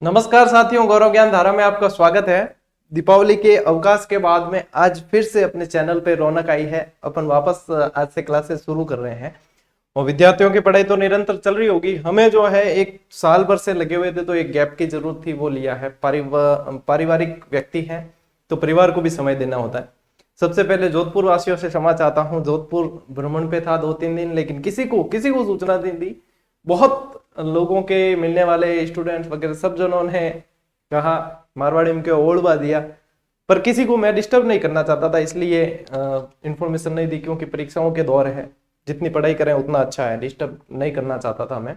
नमस्कार साथियों, गौरव ज्ञान धारा में आपका स्वागत है। दीपावली के अवकाश के बाद में आज फिर से अपने चैनल पे रौनक आई है। अपन वापस आज से क्लासेस शुरू कर रहे हैं और विद्यार्थियों की पढ़ाई तो निरंतर चल रही होगी। हमें जो है एक साल भर से लगे हुए थे तो एक गैप की जरूरत थी, वो लिया है। पारिवारिक व्यक्ति है तो परिवार को भी समय देना होता है। सबसे पहले जोधपुर वासियों से क्षमा चाहता हूँ, जोधपुर भ्रमण पे था 2-3 दिन, लेकिन किसी को सूचना नहीं दी। बहुत लोगों के मिलने वाले स्टूडेंट्स वगैरह सब जनों ने कहा मारवाड़ी में क्यों ओढ़वा दिया, पर किसी को मैं डिस्टर्ब नहीं करना चाहता था, इसलिए इंफॉर्मेशन नहीं दी। क्योंकि परीक्षाओं के दौर है, जितनी पढ़ाई करें उतना अच्छा है, डिस्टर्ब नहीं करना चाहता था मैं।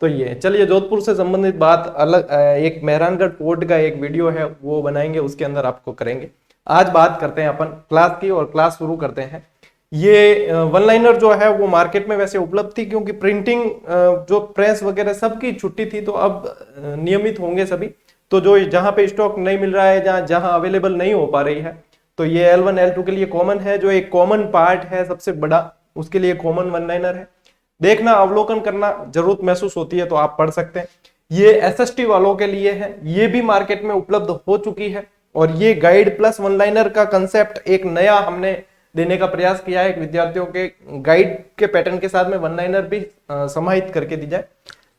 तो ये चलिए, जोधपुर से संबंधित बात अलग, एक मेहरानगढ़ फोर्ट का एक वीडियो है वो बनाएंगे, उसके अंदर आपको करेंगे। आज बात करते हैं अपन क्लास की और क्लास शुरू करते हैं। ये वन लाइनर जो है वो मार्केट में वैसे उपलब्ध थी, क्योंकि प्रिंटिंग जो प्रेस वगैरह सबकी छुट्टी थी, तो अब नियमित होंगे सभी। तो जो जहां पे स्टॉक नहीं मिल रहा है, जहां जहां अवेलेबल नहीं हो पा रही है, तो ये L1 L2 के लिए कॉमन है। जो एक कॉमन पार्ट है सबसे बड़ा, उसके लिए कॉमन वन लाइनर है। देखना, अवलोकन करना, जरूरत महसूस होती है तो आप पढ़ सकते हैं। ये SST वालों के लिए है, ये भी मार्केट में उपलब्ध हो चुकी है। और ये गाइड प्लस वन लाइनर का कंसेप्ट एक नया हमने देने का प्रयास किया है। विद्यार्थियों के गाइड के पैटर्न के साथ में वन लाइनर भी समाहित करके दी जाए।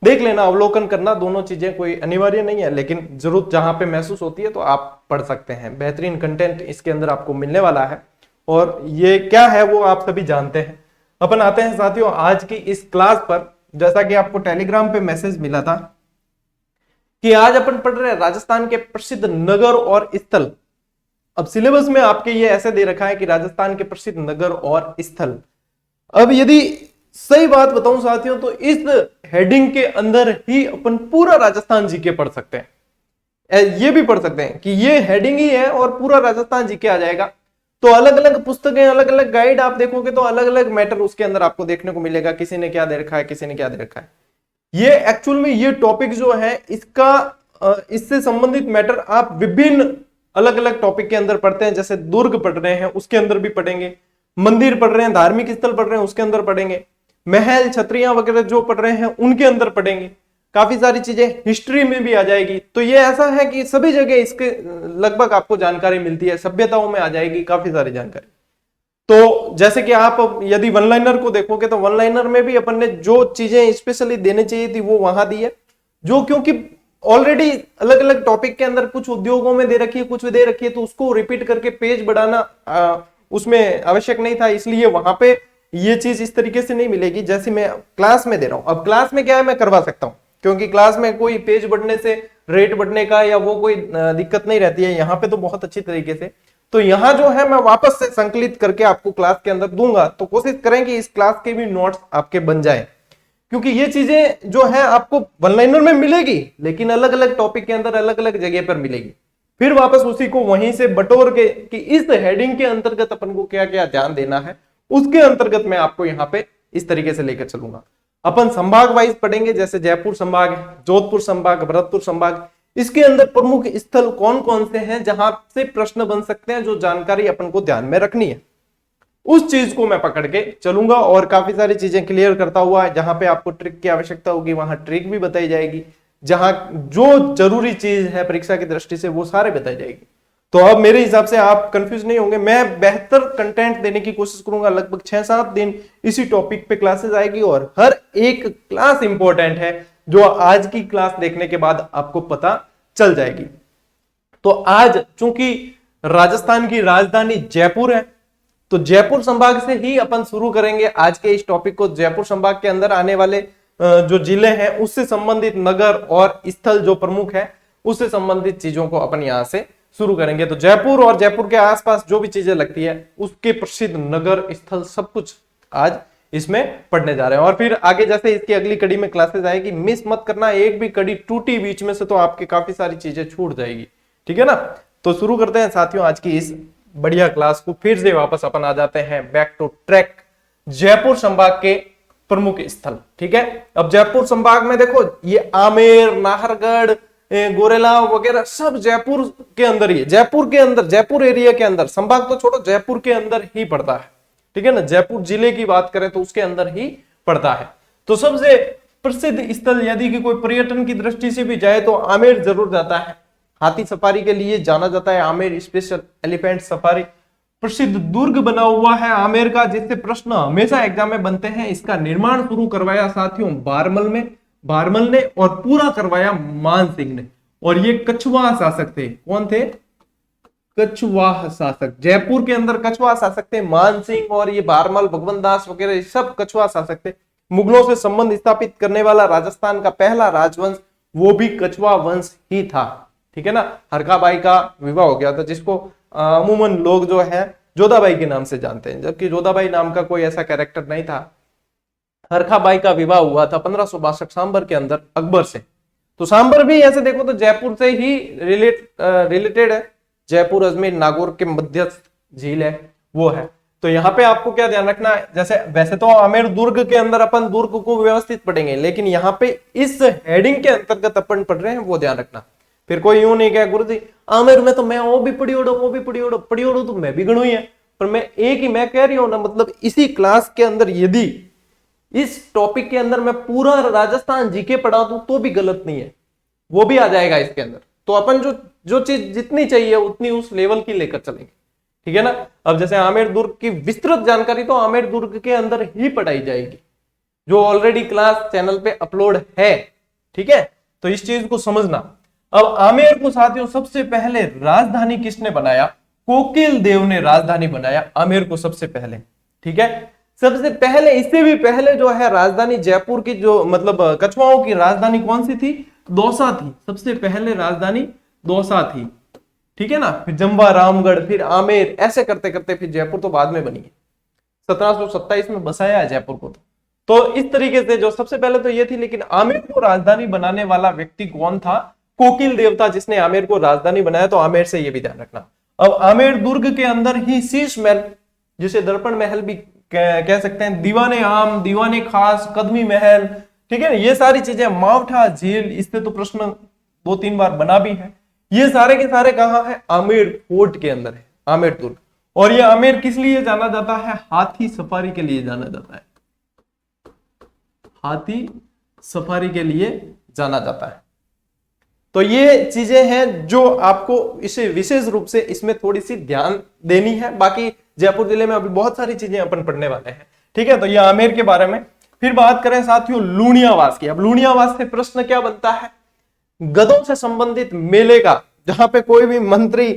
देख लेना, अवलोकन करना, दोनों चीजें कोई अनिवार्य नहीं है, लेकिन जरूरत जहां पे महसूस होती है तो आप पढ़ सकते हैं। बेहतरीन कंटेंट इसके अंदर आपको मिलने वाला है और ये क्या है वो आप सभी जानते हैं। अपन आते हैं साथियों आज की इस क्लास पर। जैसा कि आपको टेलीग्राम पे मैसेज मिला था कि आज अपन पढ़ रहे हैं राजस्थान के प्रसिद्ध नगर और स्थल। अब सिलेबस में आपके ये ऐसे दे रखा है कि राजस्थान के प्रसिद्ध नगर और स्थल। अब यदि सही बात बताऊं साथियों, तो इस हेडिंग के अंदर ही अपन पूरा राजस्थान जीके पढ़ सकते हैं। ये भी पढ़ सकते हैं कि ये हेडिंग ही है और पूरा राजस्थान जीके आ जाएगा। तो अलग अलग पुस्तकें, अलग अलग गाइड आप देखोगे तो अलग अलग मैटर उसके अंदर आपको देखने को मिलेगा। किसी ने क्या दे रखा है, किसी ने क्या दे रखा है। ये एक्चुअल में ये टॉपिक जो है इसका इससे संबंधित मैटर आप विभिन्न अलग अलग टॉपिक के अंदर पढ़ते हैं। जैसे दुर्ग पढ़ रहे हैं उसके अंदर भी पढ़ेंगे, मंदिर पढ़ रहे हैं, धार्मिक स्थल पढ़ रहे हैं उसके अंदर पढ़ेंगे, महल छत्रियां वगैरह जो पढ़ रहे हैं उनके अंदर पढ़ेंगे। काफी सारी चीजें हिस्ट्री में भी आ जाएगी। तो ये ऐसा है कि सभी जगह इसके लगभग आपको जानकारी मिलती है। सभ्यताओं में आ जाएगी काफी सारी जानकारी। तो जैसे कि आप यदि वन लाइनर को देखोगे तो वन लाइनर में भी अपन ने जो चीजें स्पेशली देनी चाहिए थी वो वहां दी है। जो क्योंकि ऑलरेडी अलग अलग टॉपिक के अंदर कुछ उद्योगों में दे रखी है, कुछ दे रखी है, तो उसको रिपीट करके पेज बढ़ाना उसमें आवश्यक नहीं था, इसलिए वहां पे ये चीज इस तरीके से नहीं मिलेगी जैसे मैं क्लास में दे रहा हूं। अब क्लास में क्या है, मैं करवा सकता हूं, क्योंकि क्लास में कोई पेज बढ़ने से, रेट बढ़ने का या वो कोई दिक्कत नहीं रहती है। यहाँ पे तो बहुत अच्छी तरीके से, तो यहाँ जो है मैं वापस से संकलित करके आपको क्लास के अंदर दूंगा। तो कोशिश करें कि इस क्लास के भी नोट्स आपके बन जाए, क्योंकि ये चीजें जो है आपको वन लाइनर में मिलेगी, लेकिन अलग अलग टॉपिक के अंदर अलग अलग जगह पर मिलेगी। फिर वापस उसी को वहीं से बटोर के कि इस हेडिंग के अंतर्गत अपन को क्या क्या ध्यान देना है, उसके अंतर्गत मैं आपको यहाँ पे इस तरीके से लेकर चलूंगा। अपन संभाग वाइज पढ़ेंगे, जैसे जयपुर संभाग है, जोधपुर संभाग, भरतपुर संभाग। इसके अंदर प्रमुख स्थल कौन कौन से हैं जहां से प्रश्न बन सकते हैं, जो जानकारी अपन को ध्यान में रखनी है, उस चीज को मैं पकड़ के चलूंगा। और काफी सारी चीजें क्लियर करता हुआ, जहां पे आपको ट्रिक की आवश्यकता होगी वहां ट्रिक भी बताई जाएगी, जहां जो जरूरी चीज है परीक्षा की दृष्टि से वो सारे बताई जाएगी। तो अब मेरे हिसाब से आप कंफ्यूज नहीं होंगे। मैं बेहतर कंटेंट देने की कोशिश करूंगा। लगभग 6-7 दिन इसी टॉपिक पे क्लासेस आएगी और हर एक क्लास इंपॉर्टेंट है, जो आज की क्लास देखने के बाद आपको पता चल जाएगी। तो आज चूंकि राजस्थान की राजधानी जयपुर है, तो जयपुर संभाग से ही अपन शुरू करेंगे आज के इस टॉपिक को। जयपुर संभाग के अंदर आने वाले जो जिले हैं उससे संबंधित नगर और स्थल जो प्रमुख है उससे संबंधित चीजों को अपन यहां से शुरू करेंगे। तो जयपुर और जयपुर के आसपास जो भी चीजें लगती है उसके प्रसिद्ध नगर, स्थल, सब कुछ आज इसमें पढ़ने जा रहे हैं। और फिर आगे जैसे इसकी अगली कड़ी में क्लासेस आएगी, मिस मत करना। एक भी कड़ी टूटी बीच में से तो आपके काफी सारी चीजें छूट जाएगी, ठीक है ना। तो शुरू करते हैं साथियों आज की इस बढ़िया क्लास को। फिर से वापस अपन आ जाते हैं बैक टू ट्रैक, जयपुर संभाग के प्रमुख स्थल, ठीक है। अब जयपुर संभाग में देखो, ये आमेर, नाहरगढ़, गोरेला वगैरह सब जयपुर के अंदर ही है। जयपुर के अंदर, जयपुर एरिया के अंदर, संभाग तो छोड़ो, जयपुर के अंदर ही पड़ता है, ठीक है ना। जयपुर जिले की बात करें तो उसके अंदर ही पड़ता है। तो सबसे प्रसिद्ध स्थल यदि कि कोई पर्यटन की दृष्टि से भी जाए तो आमेर जरूर जाता है। हाथी सफारी के लिए जाना जाता है आमेर, स्पेशल एलिफेंट सफारी। प्रसिद्ध दुर्ग बना हुआ है आमेर का, जिससे प्रश्न हमेशा एग्जाम में बनते हैं। इसका निर्माण शुरू करवाया साथियों बारमल ने और पूरा करवाया मान सिंह ने। और ये कछुआ शासक थे। कौन थे? कछुआ शासक। जयपुर के अंदर कछुआ शासक थे मान सिंह, और ये बारमल, भगवंत दास वगैरह सब कछुआ शासक थे। मुगलों से संबंध स्थापित करने वाला राजस्थान का पहला राजवंश वो भी कछुआ वंश ही था। ठीक है ना। हरकाबाई का विवाह हो गया था, जिसको अमूमन लोग जो है जोधाबाई के नाम से जानते हैं, जबकि जोधाबाई नाम का कोई ऐसा कैरेक्टर नहीं था। हरकाबाई का विवाह हुआ था 1562 सांबर के अंदर अकबर से। तो सांबर भी ऐसे देखो तो जयपुर से ही रिलेटेड है। जयपुर, अजमेर, नागौर के मध्यस्थ झील है वो है। तो यहाँ पे आपको क्या ध्यान रखना है, जैसे वैसे तो आमेर दुर्ग के अंदर अपन दुर्ग को व्यवस्थित पढ़ेंगे, लेकिन यहाँ पे इस हेडिंग के अंतर्गत अपन पढ़ रहे हैं वो ध्यान रखना। फिर कोई यूं नहीं कहे गुरु जी आमेर में तो मैं वो भी पढ़ी ओढ़ो तो मैं भी गणु ही है, पर मैं एक ही मैं कह रही हूं ना, मतलब इसी क्लास के अंदर यदि इस टॉपिक के अंदर मैं पूरा राजस्थान जीके पढ़ा दूं तो भी गलत नहीं है, वो भी आ जाएगा इसके अंदर। तो अपन जो चीज जितनी चाहिए उतनी उस लेवल की लेकर चलेंगे। ठीक है ना। अब जैसे आमेर दुर्ग की विस्तृत जानकारी तो आमेर दुर्ग के अंदर ही पढ़ाई जाएगी, जो ऑलरेडी क्लास चैनल पे अपलोड है। ठीक है, तो इस चीज को समझना। अब आमेर को साथियों सबसे पहले राजधानी किसने बनाया? कोकिल देव ने राजधानी बनाया आमेर को सबसे पहले। ठीक है, सबसे पहले, इससे भी पहले जो है राजधानी जयपुर की, जो मतलब कछुआओं की राजधानी कौन सी थी? दौसा थी। सबसे पहले राजधानी दौसा थी। ठीक है ना। फिर जंबा, रामगढ़, फिर आमेर, ऐसे करते करते फिर जयपुर तो बाद में बनी है। 1727 में बसाया है जयपुर को। तो इस तरीके से जो सबसे पहले तो ये थी, लेकिन आमेर को राजधानी बनाने वाला व्यक्ति कौन था? कोकिल देव था, जिसने आमेर को राजधानी बनाया। तो आमेर से ये भी ध्यान रखना। अब आमेर दुर्ग के अंदर ही शीश महल, जिसे दर्पण महल भी कह सकते हैं, दीवाने आम, दीवाने खास, कदमी महल, ठीक है, ये सारी चीजें, मावठा झील, इससे तो प्रश्न 2-3 बार बना भी है। ये सारे के सारे कहां है? आमेर फोर्ट के अंदर है, आमेर दुर्ग। और ये आमेर किस लिए जाना जाता है? हाथी सफारी के लिए जाना जाता है। हाथी सफारी के लिए जाना जाता है। तो ये चीजें हैं जो आपको इसे विशेष रूप से इसमें थोड़ी सी ध्यान देनी है। बाकी जयपुर जिले में अभी बहुत सारी चीजें अपन पढ़ने वाले हैं। ठीक है, तो ये आमेर के बारे में। फिर बात करें साथियों लूणियावास की। अब लूणियावास से प्रश्न क्या बनता है? गधों से संबंधित मेले का, जहां पे कोई भी मंत्री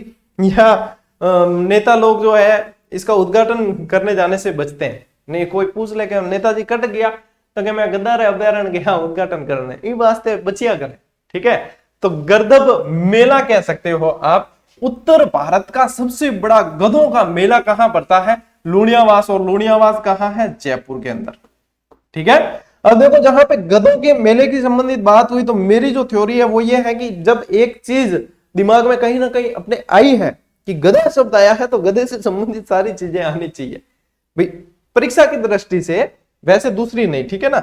या नेता लोग जो है इसका उद्घाटन करने जाने से बचते हैं। नहीं, कोई पूछ ले कि नेताजी कट गया तो कि मैं गद्दार अभ्यारण्य गया उद्घाटन करने, इन वास्ते बचिया करें। ठीक है, तो गर्दभ मेला कह सकते हो आप। उत्तर भारत का सबसे बड़ा गधों का मेला कहां पड़ता है? लूणियावास। और लूणियावास कहां है? जयपुर के अंदर। ठीक है, अब देखो जहां पे गधों के मेले की संबंधित बात हुई, तो मेरी जो थ्योरी है वो ये है कि जब एक चीज दिमाग में कहीं ना कहीं अपने आई है कि गधा शब्द आया है, तो गधे से संबंधित सारी चीजें आनी चाहिए भाई, परीक्षा की दृष्टि से, वैसे दूसरी नहीं। ठीक है ना।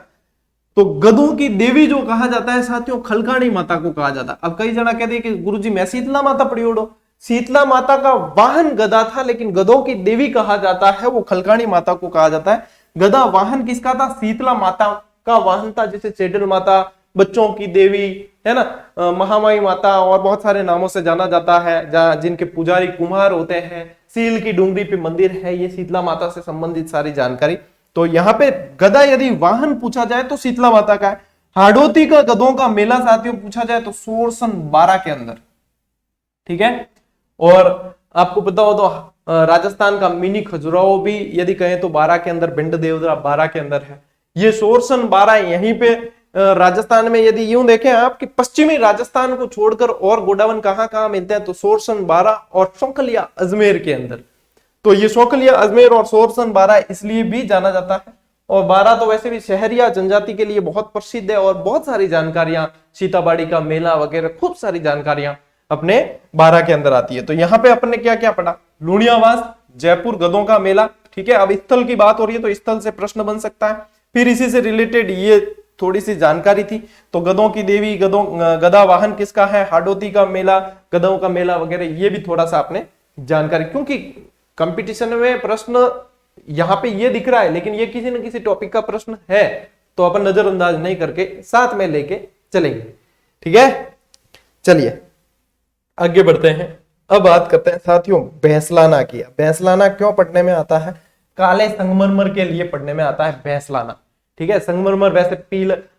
तो गधों की देवी जो कहा जाता है साथियों, खलकाणी माता को कहा जाता है। अब कई जना कहते हैं कि गुरुजी मैं शीतला माता पढ़ी ओढ़ो। शीतला माता का वाहन गधा था, लेकिन गधों की देवी कहा जाता है वो खलकाणी माता को कहा जाता है। गधा वाहन किसका था? शीतला माता का वाहन था, जिसे चेडल माता, बच्चों की देवी, है ना, महामाई माता और बहुत सारे नामों से जाना जाता है, जिनके पुजारी कुम्हार होते हैं। सील की डूंगरी पे मंदिर है, ये शीतला माता से संबंधित सारी जानकारी। तो यहाँ पे गधा यदि वाहन पूछा जाए तो शीतला माता का है। हाड़ोती का गधों का मेला साथियों पूछा जाए तो सोरसन 12 के अंदर। ठीक है, और आपको पता हो तो राजस्थान का मिनी खजुराहो भी यदि कहें तो 12 के अंदर, बिंड देवरा 12 के अंदर है। ये सोरसन 12 यहीं पे राजस्थान में, यदि यूं देखें आप कि पश्चिमी राजस्थान को छोड़कर और गोडावन कहां कहां मिलते हैं, तो सोरसन 12 और शौकलिया अजमेर के अंदर। तो ये शौकलिया अजमेर और सोरसन 12 इसलिए भी जाना जाता है। और 12 तो वैसे भी शहरिया जनजाति के लिए बहुत प्रसिद्ध है, और बहुत सारी जानकारियां, सीताबाड़ी का मेला वगैरह, खूब सारी जानकारियां अपने 12 के अंदर आती है। तो यहाँ पे अपन ने क्या क्या पढ़ा? लूणियावास, जयपुर, गधों का मेला। ठीक है, अब स्थल की बात हो रही है तो स्थल से प्रश्न बन सकता है। फिर इसी से रिलेटेड ये थोड़ी सी जानकारी थी। तो गधों की देवी, गधा वाहन किसका है, हाड़ोती का मेला, गधों का मेला वगैरह, ये भी थोड़ा सा आपने जानकारी, क्योंकि कंपटीशन में प्रश्न यहाँ पे ये दिख रहा है, लेकिन ये किसी न किसी टॉपिक का प्रश्न है, तो अपन नजरअंदाज नहीं करके साथ में लेके चलेंगे। ठीक है, चलिए आगे बढ़ते हैं। अब बात करते हैं साथियों भैंसलाना की। भैंसलाना क्यों पढ़ने में आता है? काले संगमरमर के लिए पढ़ने में आता है भैंसलाना। ठीक है, संगमरमर वैसे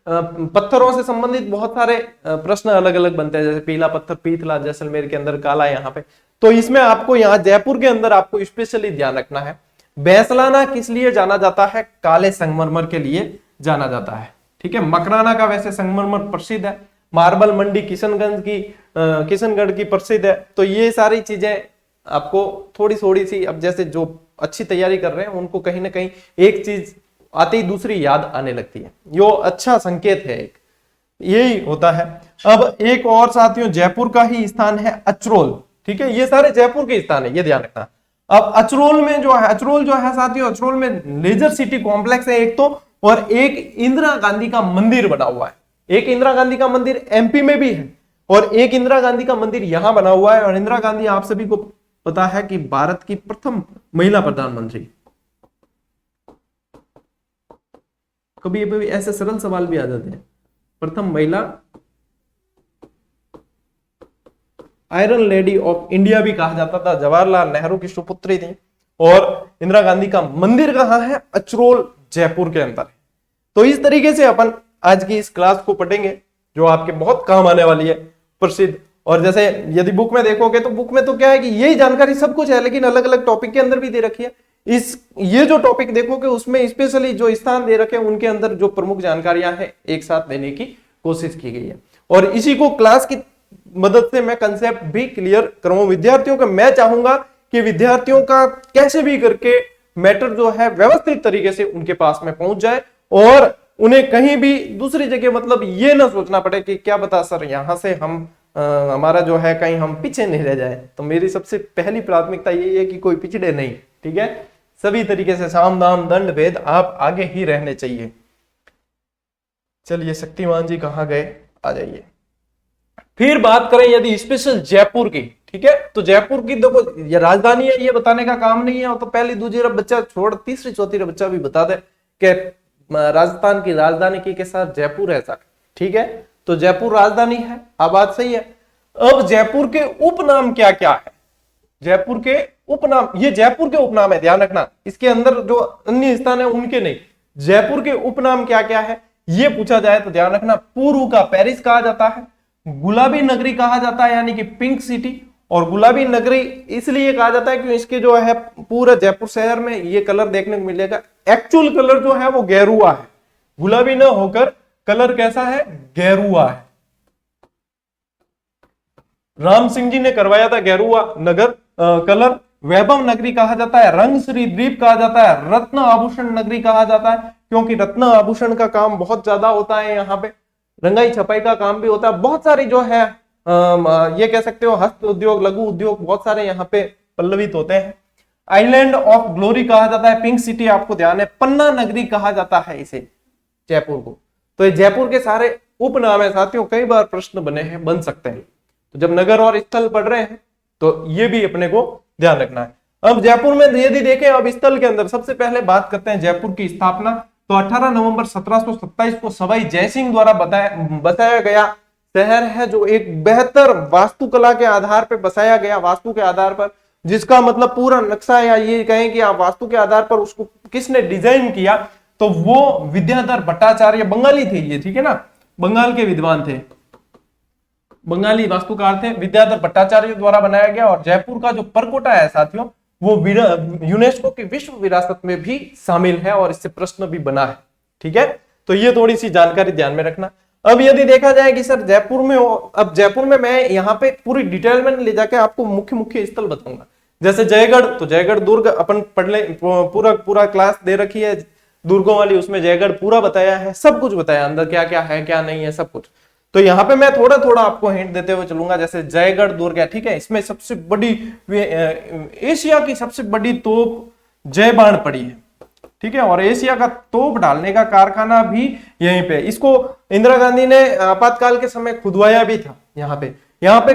पत्थरों से संबंधित बहुत सारे प्रश्न अलग अलग बनते हैं, जैसे पीला पत्थर पीतला जैसलमेर के अंदर, काला यहाँ पे। तो इसमें आपको यहाँ जयपुर के अंदर आपको स्पेशली ध्यान रखना है, भैंसलाना किस लिए जाना जाता है? काले संगमरमर के लिए जाना जाता है। ठीक है, मकराना का वैसे संगमरमर प्रसिद्ध है, मार्बल मंडी किशनगढ़ की प्रसिद्ध है। तो ये सारी चीजें आपको थोड़ी थोड़ी सी, अब जैसे जो अच्छी तैयारी कर रहे हैं उनको कहीं ना कहीं एक चीज आते ही दूसरी याद आने लगती है, यो अच्छा संकेत है, एक यही होता है। अब एक और साथियों जयपुर का ही स्थान है अचरोल। ठीक है, ये सारे जयपुर के स्थान है, ये ध्यान रखना। अब अचरोल में जो है, अचरोल जो है साथियों, अचरोल में लेजर सिटी कॉम्प्लेक्स है एक तो, और एक इंदिरा गांधी का मंदिर बना हुआ है। एक इंदिरा गांधी का मंदिर एमपी में भी है और एक इंदिरा गांधी का मंदिर यहां बना हुआ है। और इंदिरा गांधी आप सभी को पता है कि भारत की प्रथम महिला प्रधानमंत्री। कभी ऐसे सरल सवाल भी आ जाते हैं, प्रथम महिला आयरन लेडी ऑफ इंडिया भी कहा जाता था, जवाहरलाल नेहरू की सुपुत्री थी। और इंदिरा गांधी का मंदिर कहां है? अचरोल जयपुर के अंदर। तो इस तरीके से अपन आज की इस क्लास को पढ़ेंगे जो आपके बहुत काम आने वाली है, प्रसिद्ध। और जैसे यदि बुक में देखोगे तो बुक में तो क्या है कि यही जानकारी सब कुछ है, लेकिन अलग अलग टॉपिक के अंदर भी दे रखी है। ये जो टॉपिक देखोगे उसमें स्पेशली जो स्थान दे रखे हैं उनके अंदर जो प्रमुख जानकारियां हैं एक साथ देने की कोशिश की गई है। और इसी को क्लास की मदद से मैं कंसेप्ट भी क्लियर करवाऊं विद्यार्थियों का। मैं चाहूंगा कि विद्यार्थियों का कैसे भी करके मैटर जो है व्यवस्थित तरीके से उनके पास में पहुंच जाए और उन्हें कहीं भी दूसरी जगह मतलब ये ना सोचना पड़े कि क्या बता सर यहां से हम हमारा जो है कहीं हम पीछे नहीं रह जाए। तो मेरी सबसे पहली प्राथमिकता ये है कि कोई पिछड़े नहीं। ठीक है, सभी तरीके से साम दाम दंड भेद आप आगे ही रहने चाहिए। चलिए शक्तिमान जी कहां गए, आ जाइए। फिर बात करें यदि स्पेशल जयपुर की। ठीक है, तो जयपुर की देखो ये राजधानी है, ये बताने का काम नहीं है। तो पहली दूसरी बच्चा छोड़ तीसरी चौथी बच्चा भी बता दे कि राजस्थान की राजधानी के साथ जयपुर है सर। ठीक है, तो जयपुर राजधानी है, अब बात सही है। अब जयपुर के उपनाम क्या क्या है? जयपुर के उपनाम, ये जयपुर के उपनाम है, ध्यान रखना। इसके अंदर जो अन्य स्थान है उनके नहीं। जयपुर के उपनाम क्या क्या है ये पूछा जाए तो ध्यान रखना, पूर्व का पेरिस कहा जाता है, गुलाबी नगरी कहा जाता है यानी कि पिंक सिटी। और गुलाबी नगरी इसलिए कहा जाता है क्योंकि इसके जो है पूरा जयपुर शहर में ये कलर देखने को मिलेगा। एक्चुअल कलर जो है वो गेरुआ है, गुलाबी ना होकर कलर कैसा है? गेरुआ है। राम सिंह जी ने करवाया था गेरुआ नगर कलर। वैभव नगरी कहा जाता है, रंग श्री द्वीप कहा जाता है, रत्न आभूषण नगरी कहा जाता है क्योंकि रत्न आभूषण का काम बहुत ज्यादा होता है यहाँ पे, रंगाई छपाई का काम भी होता है। बहुत सारी जो है ये कह सकते हो हस्त उद्योग लघु उद्योग बहुत सारे यहाँ पे पल्लवित होते हैं। आइलैंड ऑफ ग्लोरी कहा जाता है, पिंक सिटी आपको ध्यान है, पन्ना नगरी कहा जाता है इसे जयपुर को। तो ये जयपुर के सारे उपनाम है साथियों, कई बार प्रश्न बने हैं, बन सकते हैं। तो जब नगर और स्थल पढ़ रहे हैं तो ये भी अपने को ध्यान रखना है। अब जयपुर में यदि देखें अब स्थल के अंदर सबसे पहले बात करते हैं जयपुर की स्थापना। तो 18 नवंबर 1727 को सवाई जयसिंह द्वारा बसाया गया शहर है, जो एक बेहतर वास्तुकला के आधार पर बसाया गया, वास्तु के आधार पर, जिसका मतलब पूरा नक्शा या ये कहें कि आप वास्तु के आधार पर उसको किसने डिजाइन किया तो वो विद्याधर भट्टाचार्य, बंगाली थे ये, ठीक है ना, बंगाल के विद्वान थे, बंगाली वास्तुकार थे, विद्याधर भट्टाचार्य द्वारा बनाया गया। और जयपुर का जो परकोटा है साथियों वो यूनेस्को की विश्व विरासत में भी शामिल है और इससे प्रश्न भी बना है। ठीक है, तो ये थोड़ी सी जानकारी ध्यान में रखना। अब यदि देखा जाए कि सर जयपुर में अब जयपुर में मैं यहाँ पे पूरी डिटेल में ले जाके आपको मुख्य मुख्य स्थल बताऊंगा। जैसे जयगढ़, तो जयगढ़ दुर्ग अपन पढ़ ले, पूरा क्लास दे रखी है दुर्गों वाली, उसमें जयगढ़ पूरा बताया है, सब कुछ बताया अंदर क्या क्या है क्या नहीं है सब कुछ। तो यहाँ पे मैं थोड़ा थोड़ा आपको हिंट देते हुए चलूंगा। जैसे जयगढ़ दुर्ग है, ठीक है, इसमें सबसे बड़ी एशिया की सबसे बड़ी तोप जय बाण पड़ी है, ठीक है, और एशिया का तोप डालने का कारखाना भी यहीं पे, इसको इंदिरा गांधी ने आपातकाल के समय खुदवाया भी था। यहाँ पे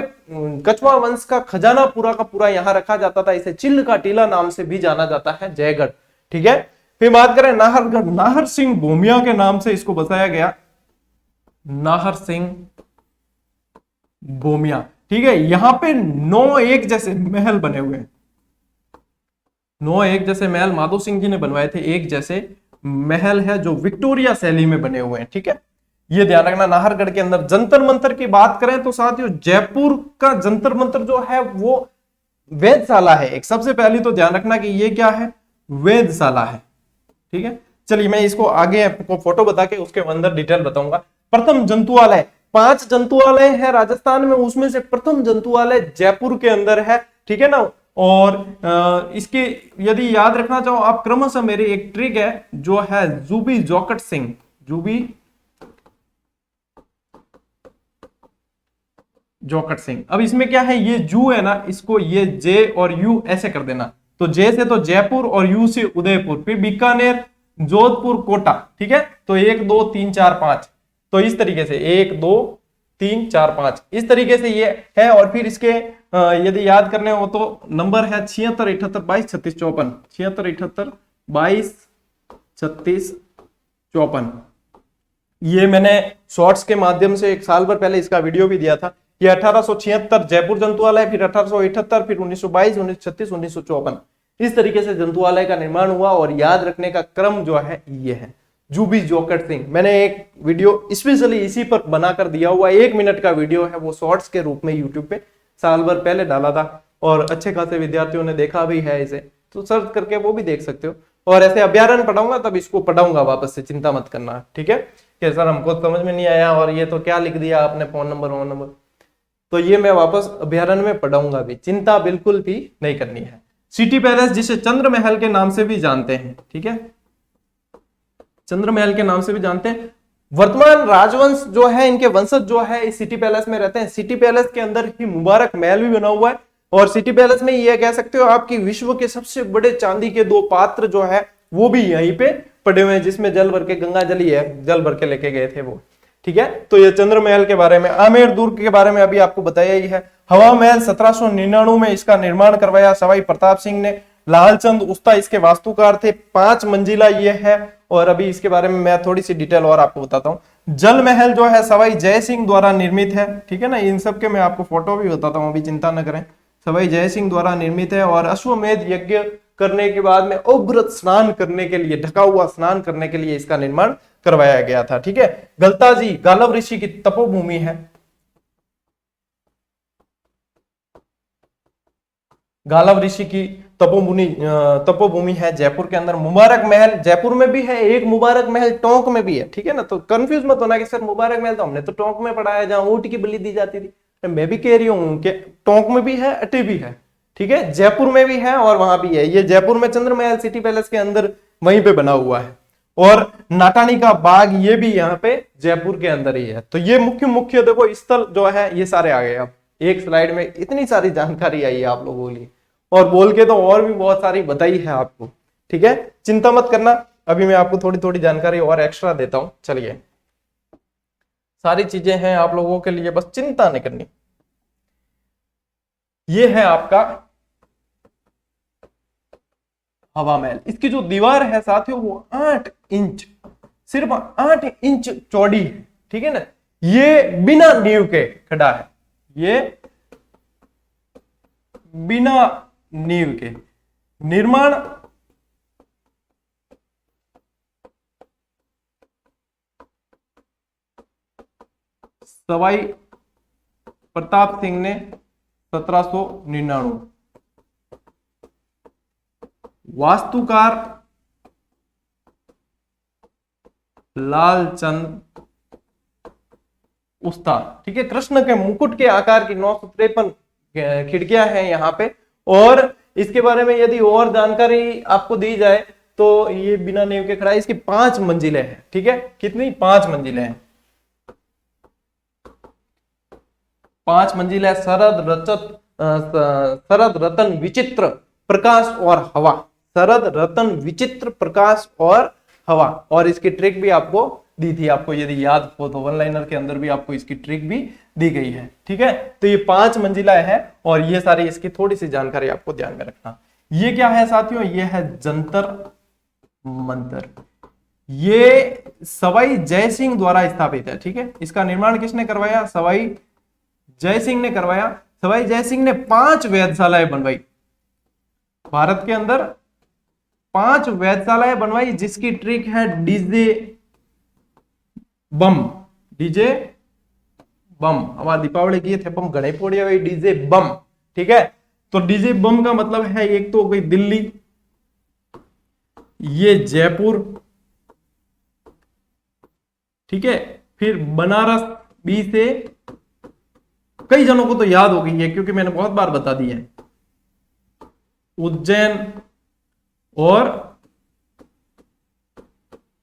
कछवा वंश का खजाना पूरा का पूरा यहाँ रखा जाता था, इसे चिल्ल का टीला नाम से भी जाना जाता है जयगढ़। ठीक है, फिर बात करें नाहरगढ़, नाहर सिंह भूमिया के नाम से इसको बसाया गया, नाहर सिंह भूमिया। ठीक है, यहां पे 9 एक जैसे महल बने हुए हैं, 9 एक जैसे महल माधो सिंह जी ने बनवाए थे, एक जैसे महल है जो विक्टोरिया शैली में बने हुए हैं। ठीक है, ये ध्यान रखना। नाहरगढ़ के अंदर जंतर मंतर की बात करें तो साथियों जयपुर का जंतर मंतर जो है वो वेधशाला है एक। सबसे पहले तो ध्यान रखना कि ये क्या है, वेधशाला है। ठीक है, चलिए मैं इसको आगे आपको फोटो बता के उसके अंदर डिटेल बताऊंगा। प्रथम जंतुआलय, 5 जंतुआलय है राजस्थान में, उसमें से प्रथम जंतुआलय जयपुर के अंदर है। ठीक है ना, और इसके यदि याद रखना चाहो आप क्रमशः, मेरी एक ट्रिक है जो है जूबी जोकट सिंह, जूबी जोकट सिंह। अब इसमें क्या है, ये जू है ना, इसको ये जे और यू ऐसे कर देना, तो जे से तो जयपुर और यू से उदयपुर, फिर बीकानेर, जोधपुर, कोटा। ठीक है, तो 1 2 3 4 5, तो इस तरीके से 1 2 3 4 5 इस तरीके से ये है। और फिर इसके यदि याद करने हो तो नंबर है 76 78 22 36 54, 76 78 22 36 54। ये मैंने शॉर्ट्स के माध्यम से 1 साल भर पहले इसका वीडियो भी दिया था। ये 1876 जयपुर जंतुआलय, फिर 1878, फिर 1922, 1936, 1954 इस तरीके से जंतुआलय का निर्माण हुआ। और याद रखने का क्रम जो है ये है जूबी जोकट सिंह। मैंने एक वीडियो स्पेशली इसी पर बनाकर दिया हुआ, 1 मिनट का वीडियो है, वो शॉर्ट्स के रूप में यूट्यूब पे साल भर पहले डाला था और अच्छे खासे विद्यार्थियों ने देखा भी है इसे, तो सर्च करके वो भी देख सकते हो। और ऐसे अभ्यारण्य पढ़ाऊंगा तब इसको पढ़ाऊंगा वापस से, चिंता मत करना। ठीक है, कि सर हमको समझ में नहीं आया और ये तो क्या लिख दिया आपने फोन नंबर, तो ये मैं वापस अभ्यारण्य में पढ़ाऊंगा भी, चिंता बिल्कुल भी नहीं करनी है। सिटी पैलेस जिसे चंद्र महल के नाम से भी जानते हैं। ठीक है, चंद्र महल के नाम से भी जानते हैं। वर्तमान राजवंश जो है, इनके वंशज जो है इस सिटी पैलेस में रहते हैं। सिटी पैलेस के अंदर ही मुबारक महल भी बना हुआ है और सिटी पैलेस में ये कह सकते हो आपकी विश्व के सबसे बड़े चांदी के 2 पात्र जो है वो भी यहीं पे पड़े हुए हैं, जिसमें जल भर के, गंगा जल ही है, जल भर के लेके गए थे वो। ठीक है, तो ये चंद्र महल के बारे में। आमेर दुर्ग के बारे में अभी आपको बताया ही है। हवा महल 1799 में इसका निर्माण करवाया सवाई प्रताप सिंह ने। लालचंद उस्ता इसके वास्तुकार थे। 5 मंजिला ये है और अभी इसके बारे में मैं थोड़ी सी डिटेल और आपको बताता हूँ। जल महल जो है सवाई जय सिंह द्वारा निर्मित है। ठीक है ना, इन सब के मैं आपको फोटो भी बताता हूँ, अभी चिंता न करें। सवाई जय सिंह द्वारा निर्मित है और अश्वमेध यज्ञ करने के बाद में अवभृत स्नान करने के लिए, ढका हुआ स्नान करने के लिए इसका निर्माण करवाया गया था। ठीक है, गलताजी गालव ऋषि की तपोभूमि है। गालव ऋषि की तपोभूमि है जयपुर के अंदर। मुबारक महल जयपुर में भी है, एक मुबारक महल टोंक में भी है। ठीक है ना, तो कंफ्यूज मत होना कि सर मुबारक महल तो हमने तो टोंक में पढ़ा है जहां ऊंट की बलि दी जाती थी। मैं भी कह रही हूं कि टोंक में भी है, अटे भी है। ठीक है, जयपुर में भी है और वहां भी है। ये जयपुर में चंद्र महल सिटी पैलेस के अंदर वहीं पे बना हुआ है। और नाटानी का बाग ये भी यहाँ पे जयपुर के अंदर ही है। तो ये मुख्य देखो स्थल जो है ये सारे आ गए। अब एक स्लाइड में इतनी सारी जानकारी आई है आप लोगों के लिए, और बोल के तो और भी बहुत सारी बताई है आपको। ठीक है, चिंता मत करना, अभी मैं आपको थोड़ी थोड़ी जानकारी और एक्स्ट्रा देता हूं। चलिए, सारी चीजें हैं आप लोगों के लिए, बस चिंता नहीं करनी। ये है आपका हवा महल। इसकी जो दीवार है साथियों वो 8 इंच, सिर्फ 8 इंच चौड़ी है। ठीक है ना, ये बिना नींव के खड़ा है, ये बिना नींव के। निर्माण सवाई प्रताप सिंह ने 1799। वास्तुकार लालचंद उस्ताद। ठीक है, कृष्ण के मुकुट के आकार की 953 खिड़कियां हैं यहाँ पे। और इसके बारे में यदि और जानकारी आपको दी जाए तो ये बिना नींव के खड़ा है। इसकी 5 मंजिलें हैं। ठीक है, कितनी? 5 मंजिलें हैं। 5 मंजिलें। शरद रतन विचित्र प्रकाश और हवा, शरद रतन विचित्र प्रकाश और हवा। और इसकी ट्रिक भी आपको दी थी, आपको यदि याद हो तो वन लाइनर के अंदर भी आपको इसकी ट्रिक भी दी गई है। ठीक है, तो ये 5 मंजिला है और ये सारी इसकी थोड़ी सी जानकारी आपको ध्यान में रखना। ये क्या है साथियों? ये है जंतर मंतर। ये सवाई जय सिंह द्वारा स्थापित है, ठीक है। इसका निर्माण किसने करवाया? सवाई जय सिंह ने करवाया। सवाई जय सिंह ने 5 वेधशालाएं बनवाई भारत के अंदर, 5 वेधशालाएं बनवाई, जिसकी ट्रिक है डीजे बम। डीजे बम, हमारे दीपावली की थे बम घने फोड़िया भाई, डीजे बम, ठीक है। तो डीजे बम का मतलब है एक तो हो गई दिल्ली, ये जयपुर, ठीक है, फिर बनारस बी से, कई जनों को तो याद हो गई है क्योंकि मैंने बहुत बार बता दी है, उज्जैन और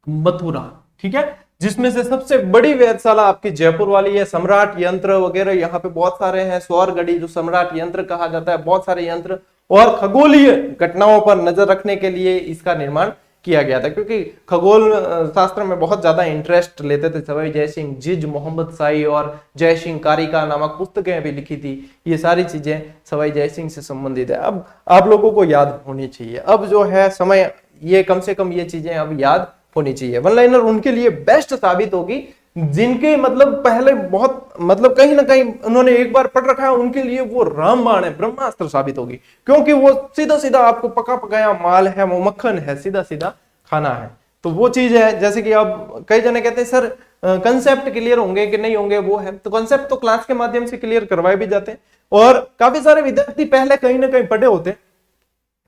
मथुरा, ठीक है। जिसमें से सबसे बड़ी वेधशाला आपकी जयपुर वाली है। सम्राट यंत्र वगैरह यहाँ पे बहुत सारे हैं, सौर घड़ी जो सम्राट यंत्र कहा जाता है, बहुत सारे यंत्र, और खगोलीय घटनाओं पर नजर रखने के लिए इसका निर्माण किया गया था, क्योंकि खगोल शास्त्र में बहुत ज्यादा इंटरेस्ट लेते थे सवाई जय सिंह। जिज मोहम्मद शाही और जय सिंह कारिका नामक पुस्तकें भी लिखी थी। ये सारी चीजें सवाई जय सिंह से संबंधित है। अब आप लोगों को याद होनी चाहिए, अब जो है समय, ये कम से कम ये चीजें अब याद होनी चाहिए। वन लाइनर उनके लिए बेस्ट साबित होगी जिनके मतलब पहले बहुत मतलब कहीं ना कहीं उन्होंने एक बार पढ़ रखा है, उनके लिए वो रामबाण है, ब्रह्मास्त्र साबित होगी, क्योंकि वो सीधा सीधा आपको पका पकाया माल है, वो मक्खन है, सीधा सीधा खाना है। तो वो चीज है, जैसे कि अब कई जने कहते हैं सर कंसेप्ट क्लियर होंगे कि नहीं होंगे, वो है तो कंसेप्ट तो क्लास के माध्यम से क्लियर करवाए भी जाते हैं, और काफी सारे विद्यार्थी पहले कहीं ना कहीं पढ़े होते हैं,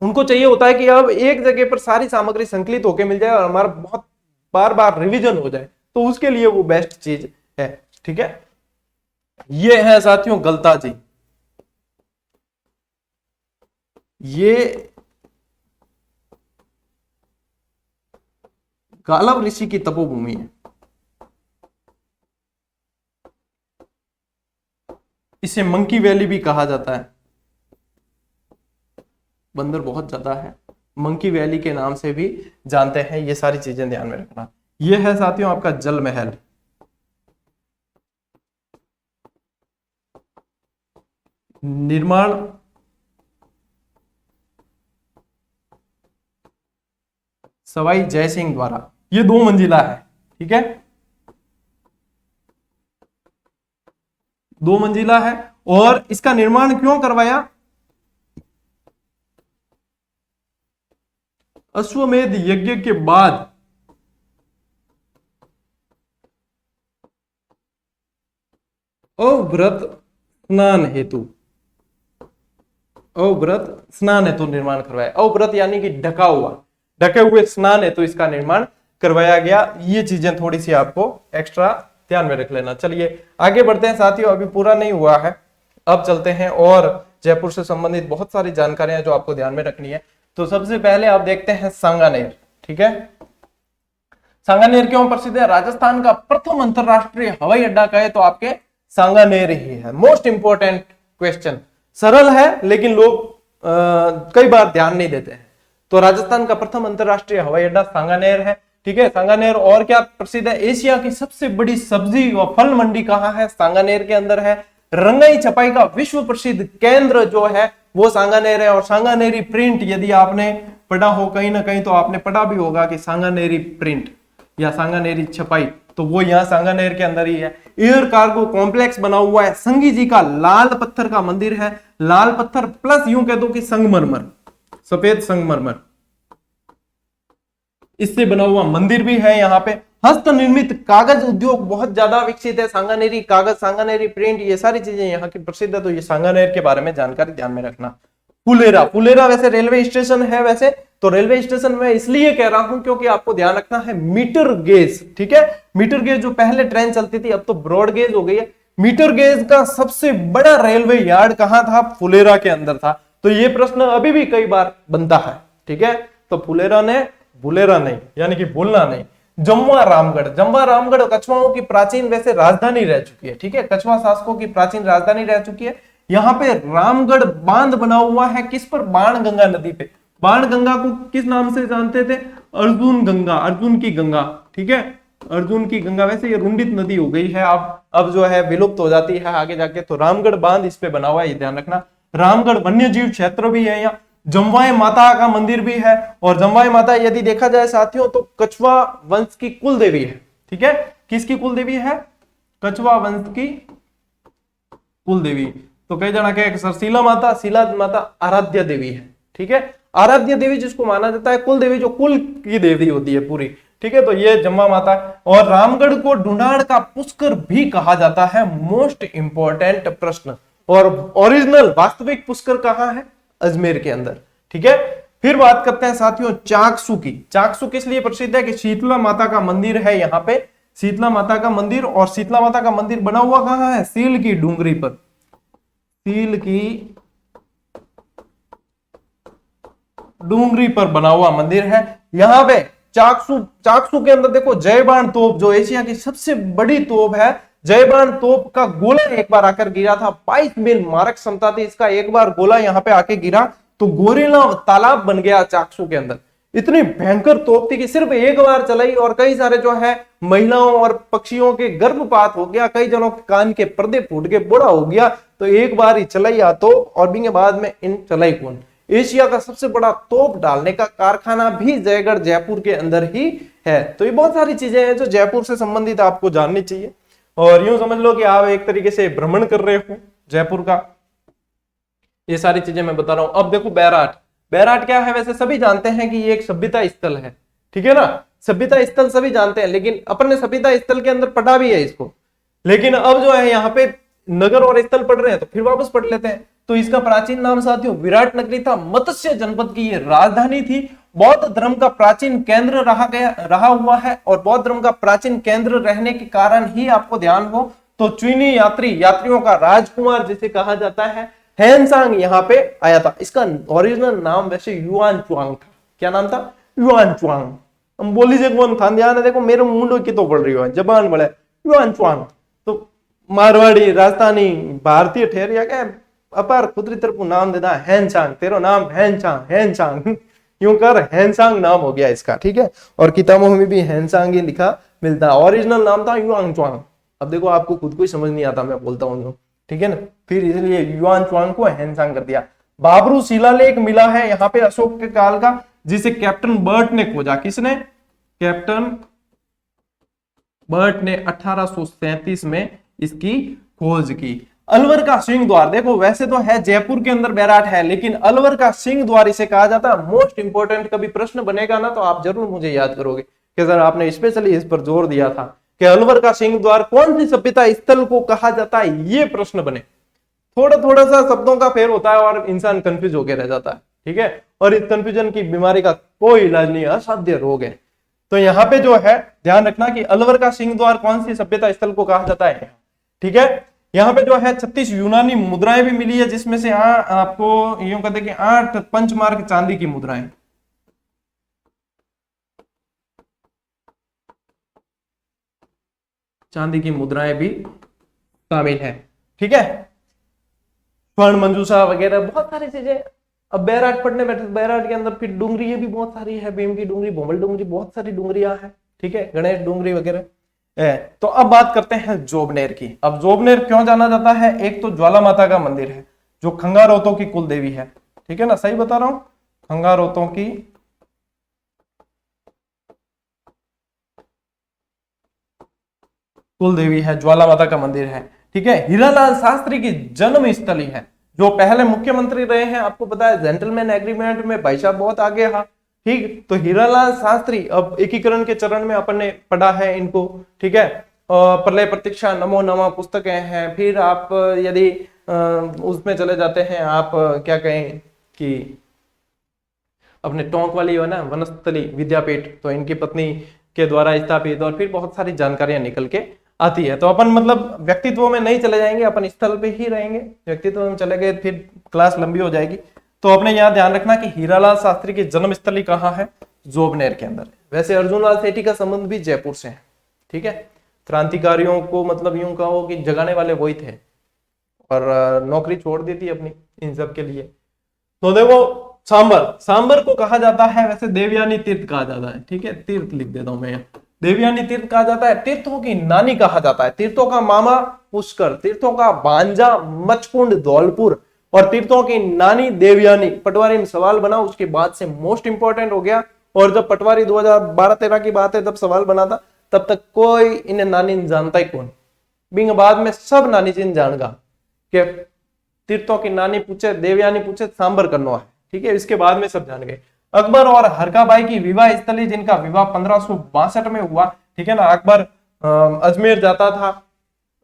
उनको चाहिए होता है कि अब एक जगह पर सारी सामग्री संकलित होकर मिल जाए और हमारा बहुत बार बार रिवीजन हो जाए, तो उसके लिए वो बेस्ट चीज है, ठीक है। ये है साथियों गलता जी, ये गालव ऋषि की तपोभूमि है। इसे मंकी वैली भी कहा जाता है, बंदर बहुत ज्यादा है, मंकी वैली के नाम से भी जानते हैं। ये सारी चीजें ध्यान में रखना। ये है साथियों आपका जल महल। निर्माण सवाई जय सिंह द्वारा, ये 2 मंजिला है, ठीक है, 2 मंजिला है। और इसका निर्माण क्यों करवाया? अश्वमेध यज्ञ के बाद अव्रत स्नान हेतु, अव्रत स्नान हेतु निर्माण करवाया। अव्रत यानी कि ढका हुआ, ढके हुए स्नान हेतु इसका निर्माण करवाया गया। ये चीजें थोड़ी सी आपको एक्स्ट्रा ध्यान में रख लेना। चलिए आगे बढ़ते हैं साथियों, अभी पूरा नहीं हुआ है, अब चलते हैं और जयपुर से संबंधित बहुत सारी जानकारियां जो आपको ध्यान में रखनी है। तो सबसे पहले आप देखते हैं सांगानेर, ठीक है। सांगानेर क्यों प्रसिद्ध है? राजस्थान का प्रथम अंतरराष्ट्रीय हवाई अड्डा कहे तो आपके सांगानेर ही है। मोस्ट इंपोर्टेंट क्वेश्चन, सरल है लेकिन लोग कई बार ध्यान नहीं देते हैं। तो राजस्थान का प्रथम अंतरराष्ट्रीय हवाई अड्डा सांगानेर है, ठीक है। सांगानेर और क्या प्रसिद्ध है? एशिया की सबसे बड़ी सब्जी व फल मंडी कहाँ है? सांगानेर के अंदर है। रंगाई छपाई का विश्व प्रसिद्ध केंद्र जो है वो सांगानेर है। और सांगानेरी प्रिंट यदि आपने पढ़ा हो कहीं ना कहीं तो आपने पढ़ा भी होगा कि सांगानेरी प्रिंट या सांगानेरी छपाई, तो वो यहाँ सांगानेर के अंदर ही है। एयर कार्गो कॉम्प्लेक्स बना हुआ है। संगी जी का लाल पत्थर का मंदिर है, लाल पत्थर प्लस यूं कह दो कि संगमरमर, सफेद संगमरमर, इससे बना हुआ मंदिर भी है यहाँ पे। हस्त निर्मित कागज उद्योग बहुत ज्यादा विकसित है। सांगानेरी कागज, सांगानेरी प्रिंट, ये सारी चीजें यहाँ की प्रसिद्ध है। तो ये सांगानेर के बारे में जानकारी ध्यान में रखना। फुलेरा, फुलेरा वैसे रेलवे स्टेशन है, वैसे तो रेलवे स्टेशन में इसलिए कह रहा हूं क्योंकि आपको ध्यान रखना है मीटर गेज, ठीक है। मीटर गेज जो पहले ट्रेन चलती थी अब तो ब्रॉड गेज हो गई है। मीटर गेज का सबसे बड़ा रेलवे यार्ड कहां था? फुलेरा के अंदर था। तो ये प्रश्न अभी भी कई बार बनता है, ठीक है। तो फुलेरा ने भुलेरा नहीं, यानी कि भूलना नहीं। जमवा रामगढ़, जमवा रामगढ़ कछुआओं की प्राचीन वैसे राजधानी रह चुकी है, ठीक है। कछुआ शासकों की प्राचीन राजधानी रह चुकी है। यहाँ पे रामगढ़ बांध बना हुआ है, किस पर? बाणगंगा नदी पे। बाणगंगा को किस नाम से जानते थे? अर्जुन गंगा, अर्जुन की गंगा, ठीक है, अर्जुन की गंगा। वैसे ये रुंडित नदी हो गई है, अब जो है विलुप्त हो जाती है आगे जाके। तो रामगढ़ बांध इस पे बना हुआ है, ये ध्यान रखना। रामगढ़ वन्य जीव क्षेत्र भी है यहाँ। जमवाई माता का मंदिर भी है, और जमवाई माता यदि देखा जाए साथियों तो कछवा वंश की कुल देवी है। ठीक है, किसकी कुल देवी है? कछवा वंश की कुल देवी। तो कई जना के सर शीला माता आराध्य देवी है। ठीक है, आराध्य देवी जिसको माना जाता है कुल देवी, जो कुल की देवी होती है पूरी। ठीक है, तो ये जम्मा माता। और रामगढ़ को ढूंढाड़ का पुष्कर भी कहा जाता है। मोस्ट इंपॉर्टेंट प्रश्न। और ओरिजिनल वास्तविक पुष्कर कहाँ है? अजमेर के अंदर। ठीक है, फिर बात करते हैं साथियों चाकसू की। चाकसू किस लिए प्रसिद्ध है? कि शीतला माता का मंदिर है यहाँ पे, शीतला माता का मंदिर। और शीतला माता का मंदिर बना हुआ कहाँ है? सील की डूंगरी पर। सील की डूंगरी पर बना हुआ मंदिर है। यहाँ पे चाकसू के अंदर देखो जयबान तोप, जो एशिया की सबसे बड़ी तोप है, जयबान तोप का गोला एक बार आकर गिरा था। 22 मिल मारक क्षमता थी इसका। एक बार गोला यहाँ पे आके गिरा तो गोरेला तालाब बन गया चाकसू के अंदर। इतनी भयंकर तोप थी कि सिर्फ एक बार चलाई और कई सारे जो है महिलाओं और पक्षियों के गर्भपात हो गया, कई जनों के कान के पर्दे फूट के बूढ़ा हो गया। तो एक बार ही चलाई आ तो, और भी बाद में इन चलाई कौन? एशिया का सबसे बड़ा तोप डालने का कारखाना भी जयगढ़ जयपुर के अंदर ही है। तो ये बहुत सारी चीजें हैं जो जयपुर से संबंधित आपको जाननी चाहिए। और यूं समझ लो कि आप एक तरीके से भ्रमण कर रहे हो जयपुर का। ये सारी चीजें मैं बता रहा हूं। अब देखो बैराट। बैराट क्या है? वैसे सभी जानते हैं कि ये एक सभ्यता स्थल है। ठीक है ना, सभ्यता स्थल सभी जानते हैं, लेकिन अपन ने सभ्यता स्थल के अंदर पढ़ा भी है इसको। लेकिन अब जो है यहाँ पे नगर और स्थल पढ़ रहे हैं तो फिर वापस पढ़ लेते हैं। तो इसका प्राचीन नाम साथियों विराट नगरी था। मत्स्य जनपद की ये राजधानी थी। बौद्ध धर्म का प्राचीन केंद्र रहा हुआ है। और बौद्ध धर्म का प्राचीन केंद्र रहने के कारण ही आपको ध्यान हो तो चीनी यात्रियों का राजकुमार जिसे कहा जाता है, हैनसांग यहाँ पे आया था। इसका ओरिजिनल नाम वैसे युआन चुआंग था। क्या नाम था? Yuan Chwang. हम बोली जे कौन था? ध्यान है, देखो मेरे मुंडो की तो पड़ रही हो, जबान बड़े। युआन चुआंग तो मारवाड़ी, राजस्थानी, भारतीय ठहरिया क्या अपार खुदरी तरफ नाम देता हैनसांग। तेरो नाम हैनसांग यूं कर हैनसांग नाम हो गया इसका। ठीक है, और किताबों में भी हैनसांग ही लिखा मिलता है। ओरिजिनल नाम था युआन चुआंग। अब देखो आपको खुद को ही समझ नहीं आता, मैं बोलता हूँ। ठीक है ना, फिर इसलिए युआन चुआंग को हैनसांग कर दिया। बाबरू शिलालेख मिला है यहाँ पे अशोक के काल का, जिसे कैप्टन बर्ट ने खोजा। किसने? कैप्टन बर्ट ने 1837 में इसकी खोज की। अलवर का सिंह द्वार, देखो वैसे तो है जयपुर के अंदर बैराट है, लेकिन अलवर का सिंह द्वार इसे कहा जाता है। मोस्ट इंपोर्टेंट कभी प्रश्न बनेगा ना तो आप जरूर मुझे याद करोगे कि सर आपने स्पेशली इस पर जोर दिया था कि अलवर का सिंह द्वार कौन सी सभ्यता स्थल को कहा जाता है। ये प्रश्न बने, थोड़ा सा शब्दों का फेर होता है और इंसान कंफ्यूज होकर रह जाता है। ठीक है, और इस कंफ्यूजन की बीमारी का कोई इलाज नहीं है, असाध्य रोग है। तो यहाँ पे जो है ध्यान रखना कि अलवर का सिंह द्वार कौन सी सभ्यता स्थल को कहा जाता है। ठीक है, यहाँ पे जो है 36 यूनानी मुद्राएं भी मिली है, जिसमें से आपको यूं कहते कि 8 पंचमार्क चांदी की मुद्राएं। चांदी की मुद्राएं भी शामिल है। ठीक है, स्वर्ण मंजूषा वगैरह बहुत सारी चीजें। अब बैराट पढ़ने बैठे, बैराट के अंदर फिर डूंगरी भी बहुत सारी है। भीम की डूंगरी, भोमल डूंगरी, बहुत सारी डूंगरियां हैं। ठीक है, गणेश डूंगरी वगैरह। तो अब बात करते हैं जोबनेर की। अब जोबनेर क्यों जाना जाता है? एक तो ज्वाला माता का मंदिर है जो खंगारोतों की कुल देवी है। ठीक है ना, सही बता रहा हूं, खंगारोतों की कुल देवी है, ज्वाला माता का मंदिर है। ठीक है, हीरालाल शास्त्री की जन्म स्थली है, जो पहले मुख्यमंत्री रहे हैं। आपको पता है जेंटलमैन एग्रीमेंट में भाई साहब बहुत आगे। हाँ ठीक, तो हीरालाल शास्त्री अब एकीकरण के चरण में अपन ने पढ़ा है इनको। ठीक है, प्रलय प्रतीक्षा, नमो नमः पुस्तकें हैं। फिर आप यदि उसमें चले जाते हैं, आप क्या कहें कि अपने टोंक वाली है ना वनस्थली विद्यापीठ, तो इनकी पत्नी के द्वारा स्थापित, और फिर बहुत सारी जानकारियां निकल के आती है। तो अपन मतलब व्यक्तित्व में नहीं चले जाएंगे, अपन स्थल पे ही रहेंगे। व्यक्तित्व में चले गए फिर क्लास लंबी हो जाएगी। तो अपने यहाँ ध्यान रखना कि हीरालाल शास्त्री की जन्मस्थली कहाँ है? जोबनेर के अंदर। वैसे अर्जुन लाल सेठी का संबंध भी जयपुर से है। ठीक है, क्रांतिकारियों को मतलब यूं कहो कि जगाने वाले वही थे, और नौकरी छोड़ दी थी अपनी इन सब के लिए। तो देखो सांबर को कहा जाता है वैसे देवयानी तीर्थ कहा जाता है। ठीक है, तीर्थ लिख देता हूं मैं यहाँ, देवयानी तीर्थ कहा जाता है। तीर्थों की नानी कहा जाता है, तीर्थों का मामा पुष्कर, तीर्थों का भांजा मचकुंड धौलपुर, और तीर्थों की नानी देवयानी पटवारी में सवाल बना, उसके बाद से मोस्ट इंपॉर्टेंट हो गया। और जब पटवारी 2012-13 की बात है, तब सवाल बना था, तब तक कोई इन्हें नानी जानता ही कौन। बिंग बाद में सब नानी जी जान गा कि तीर्थों की नानी पूछे, देवयानी पूछे, सांबर करना है, ठीक है। इसके बाद में सब जान गए। अकबर और हरकाबाई की विवाह स्थली, जिनका विवाह 1562 में हुआ, ठीक है ना। अकबर अजमेर जाता था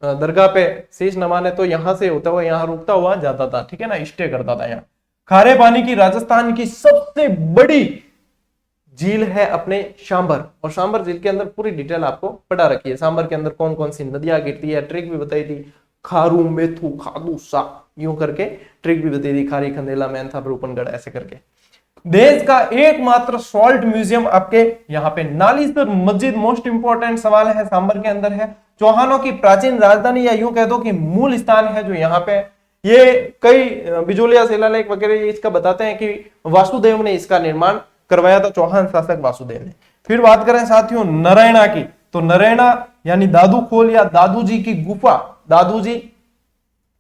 दरगाह पे शीश नवाने, तो यहां से होता हुआ यहाँ रुकता हुआ जाता था, ठीक है ना, स्टे करता था यहाँ। खारे पानी की राजस्थान की सबसे बड़ी झील है अपने सांबर, और सांबर झील के अंदर पूरी डिटेल आपको पढ़ा रखी है। सांबर के अंदर कौन कौन सी नदियां गिरती है, ट्रिक भी बताई थी, खारू मेथू खादू सा, यूं करके ट्रिक भी बताई थी, खारी खंडेला मैंथा रूपनगढ़ ऐसे करके। देश का एकमात्र सॉल्ट म्यूजियम आपके यहाँ पे नालीसर मस्जिद, मोस्ट इंपोर्टेंट सवाल है, सांबर के अंदर है। चौहानों की प्राचीन राजधानी, या यूं कह दो कि मूल स्थान है जो यहाँ पे। ये कई बिजोलिया शिलालेख वगैरह इसका बताते हैं कि वासुदेव ने इसका निर्माण करवाया था, चौहान शासक वासुदेव ने। फिर बात करें साथियों नारायणा की, तो नारायणा यानी दादू खोल या दादू जी की गुफा, दादू जी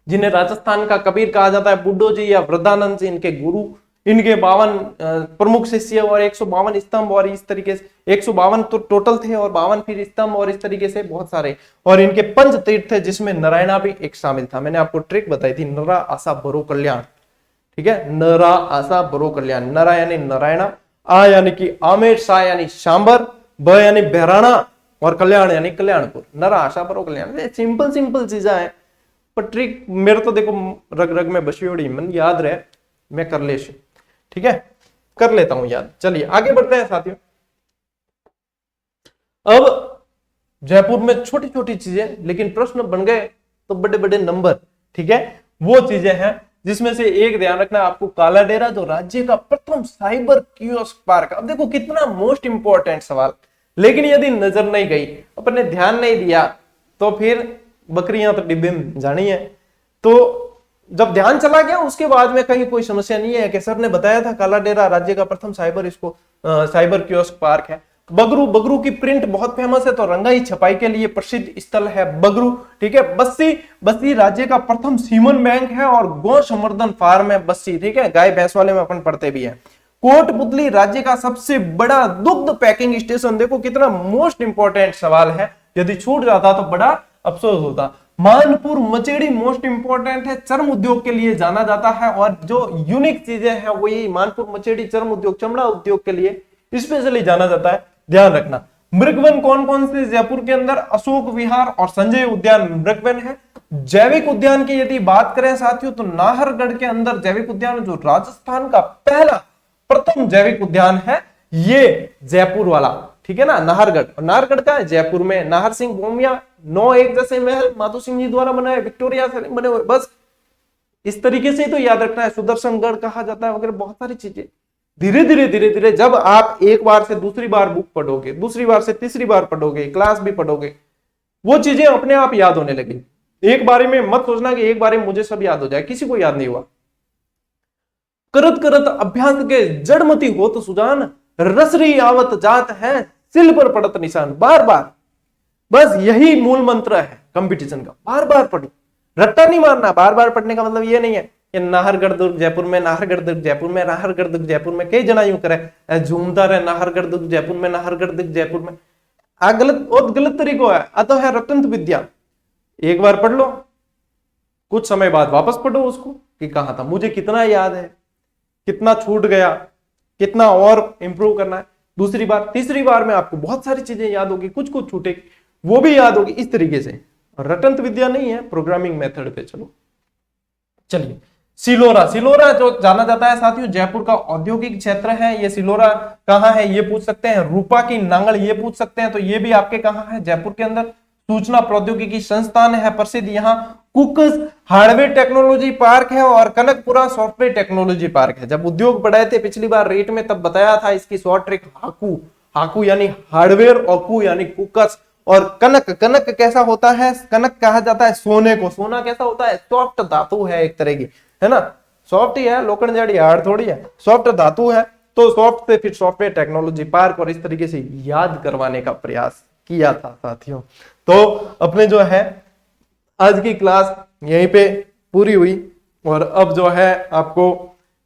जिन्हें राजस्थान का कबीर कहा जाता है, बुड्ढो जी या वृद्धानंद जी इनके गुरु, इनके 52 प्रमुख शिष्य और 152 स्तंभ, और इस तरीके से 152 तो टोटल थे और 52 फिर स्तंभ, और इस तरीके से बहुत सारे। और इनके पंच तीर्थ थे जिसमें नारायणा भी एक शामिल था। मैंने आपको ट्रिक बताई थी, नरा आशा बरो कल्याण, ठीक है, नरा आशा बरो कल्याण। नरा यानी नारायणा, आ यानी कि आमेर, सा यानी सांबर, ब यानी बहराणा, और कल्याण यानी कल्याणपुर। नरा आशा बरो कल्याण। सिंपल सिंपल चीजें हैं, पर ट्रिक मेरे तो देखो रग रग में बसी हुई, मन याद रहे, मैं कर ले, ठीक है, कर लेता हूं याद। चलिए आगे बढ़ते हैं साथियों। अब जयपुर में छोटी छोटी चीजें, लेकिन प्रश्न बन गए तो बड़े बड़े नंबर, ठीक है। वो चीजें हैं जिसमें से एक ध्यान रखना आपको, काला डेरा जो राज्य का प्रथम साइबर कियोस्क पार्क। अब देखो कितना मोस्ट इंपॉर्टेंट सवाल, लेकिन यदि नजर नहीं गई, अपने ध्यान नहीं दिया, तो फिर बकरियां तो डिब्बे में जानी है। तो जब ध्यान चला गया उसके बाद में कहीं कोई समस्या नहीं है कि सर ने बताया था काला डेरा राज्य का प्रथम साइबर कियोस्क पार्क है। बगरू, बगरू की प्रिंट बहुत फेमस है, तो रंगाई छपाई के लिए प्रसिद्ध स्थल है बगरू, ठीक है। बस्सी, बस्सी राज्य का प्रथम सीमन बैंक है और गौ संवर्धन फार्म है बस्सी, ठीक है, गाय भैंस वाले में अपन पढ़ते भी हैं। कोटपुतली राज्य का सबसे बड़ा दुग्ध पैकिंग स्टेशन, देखो कितना मोस्ट इंपॉर्टेंट सवाल है, यदि छूट जाता तो बड़ा अफसोस होता। मानपुर मचेड़ी मोस्ट इंपॉर्टेंट है, चर्म उद्योग के लिए जाना जाता है, और जो यूनिक चीजें हैं वो यही मानपुर मचेड़ी चर्म उद्योग, चमड़ा उद्योग के लिए स्पेशली जाना जाता है, ध्यान रखना। मृगवन कौन कौन से जयपुर के अंदर, अशोक विहार और संजय उद्यान मृगवन है। जैविक उद्यान की यदि बात करें साथियों, तो नाहरगढ़ के अंदर जैविक उद्यान, जो राजस्थान का पहला प्रथम जैविक उद्यान है, ये जयपुर वाला, ठीक है ना, नाहरगढ़। और नाहरगढ़ का है जयपुर में। नाहर सिंह भूमिया 9 एक जैसे महल माधो सिंह जी द्वारा बनाए, विक्टोरिया से बने हुए, बस इस तरीके से तो याद रखना है। सुदर्शनगढ़ कहा जाता है वगैरह, बहुत सारी चीजें। धीरे धीरे धीरे धीरे जब आप एक बार से दूसरी बार बुक पढ़ोगे, दूसरी बार से तीसरी बार पढ़ोगे, क्लास भी पढ़ोगे, वो चीजें अपने आप याद होने लगी। एक बारे में मत सोचना कि एक बारे में मुझे सब याद हो जाए, किसी को याद नहीं हुआ। करत करत अभ्यास के जड़मती हो तो सुजान, रसरी आवत जात है सिल पर पड़त निशान। बार बार, बस यही मूल मंत्र है कंपटीशन का, बार बार पढ़ो, रट्टा नहीं मारना। बार बार पढ़ने का मतलब ये नहीं है कि नाहरगढ़ दुर्ग जयपुर में, नाहरगढ़ दुर्ग जयपुर में, नाहरगढ़ दुर्ग जयपुर में, कई जना यूं करे झूमता रहे, नाहरगढ़ दुर्ग जयपुर में, नाहरगढ़ दुर्ग जयपुर में। गलत, बहुत गलत तरीको है। अतः है रटंत विद्या, एक बार पढ़ लो, कुछ समय बाद वापस पढ़ो उसको कि कहां था, मुझे कितना याद है, कितना छूट गया, कितना और इंप्रूव करना है। दूसरी बार, तीसरी बार में आपको बहुत सारी चीजें याद होगी, कुछ कुछ छूटेगी, वो भी याद होगी, इस तरीके से। रटंत विद्या नहीं है, प्रोग्रामिंग मेथड पे चलो। चलिए सिलोरा, सिलोरा जो जाना जाता है साथियों जयपुर का औद्योगिक क्षेत्र है। ये सिलोरा कहाँ है ये पूछ सकते हैं। रूपा की नांगल ये पूछ सकते हैं, तो ये भी आपके कहाँ है, जयपुर के अंदर। सूचना प्रौद्योगिकी संस्थान है प्रसिद्ध यहाँ। कुकस हार्डवेयर टेक्नोलॉजी पार्क है और कनकपुरा सॉफ्टवेयर टेक्नोलॉजी पार्क है। जब उद्योग बढ़ाए थे पिछली बार रेट में, तब बताया था इसकी शॉर्ट ट्रिक हाकू, हाकू यानी हार्डवेयर और कू यानी कुकस। और कनक, कनक कैसा होता है, कनक कहा जाता है सोने को। सोना कैसा होता है, सॉफ्ट धातु है एक तरह की, है ना, सॉफ्ट ही है, लोखंड जड़ी हार्ड थोड़ी है, सॉफ्ट धातु है। तो सॉफ्ट से फिर सॉफ्टवेयर टेक्नोलॉजी पार्क, और इस तरीके से याद करवाने का प्रयास किया था साथियों। तो अपने जो है आज की क्लास यहीं पे पूरी हुई। और अब जो है आपको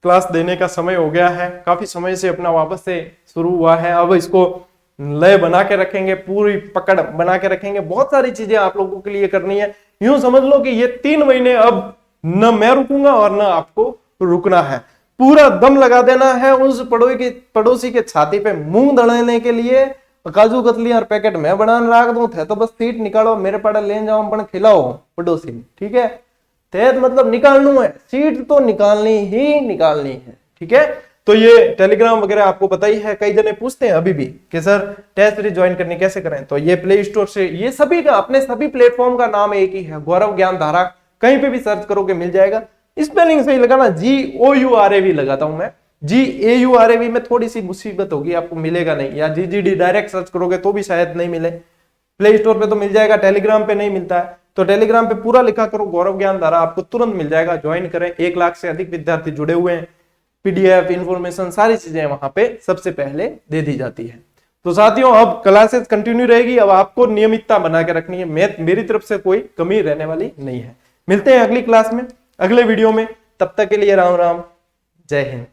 क्लास देने का समय हो गया है। काफी समय से अपना वापस से शुरू हुआ है, अब इसको लय बना के रखेंगे, पूरी पकड़ बना के रखेंगे। बहुत सारी चीजें आप लोगों के लिए करनी है। यूं समझ लो कि ये 3 महीने अब न मैं रुकूंगा और न आपको रुकना है। पूरा दम लगा देना है उस पड़ोसी के छाती पे मुंह दड़ाने के लिए। काजू कतली और पैकेट में बनाने राख दूं थे तो बस सीट निकालो, मेरे पड़ा ले जाओ, अपन खिलाओ पड़ोसी में, ठीक है। तेज मतलब निकालना है, सीट तो निकालनी ही निकालनी है, ठीक है। तो ये टेलीग्राम वगैरह आपको पता ही है। कई जने पूछते हैं अभी भी कि सर टेस्ट सीरीज ज्वाइन करनी कैसे करें, तो ये प्ले स्टोर से, ये सभी का अपने सभी प्लेटफॉर्म का नाम एक ही है, गौरव ज्ञान धारा। कहीं पे भी सर्च करोगे मिल जाएगा। स्पेलिंग सही लगाना, GOURAV लगाता हूं मैं, GAURAV में थोड़ी सी मुसीबत होगी, आपको मिलेगा नहीं, या GGD डायरेक्ट सर्च करोगे तो भी शायद नहीं मिले। प्ले स्टोर पे तो मिल जाएगा, टेलीग्राम पे नहीं मिलता है। तो टेलीग्राम पे पूरा लिखा करो गौरव ज्ञान धारा, आपको तुरंत मिल जाएगा। ज्वाइन करें, 1 लाख से अधिक विद्यार्थी जुड़े हुए हैं। PDF इंफॉर्मेशन सारी चीजें वहां पे सबसे पहले दे दी जाती है। तो साथियों अब क्लासेस कंटिन्यू रहेगी, अब आपको नियमितता बना के रखनी है। मेरी तरफ से कोई कमी रहने वाली नहीं है। मिलते हैं अगली क्लास में, अगले वीडियो में। तब तक के लिए राम राम, जय हिंद।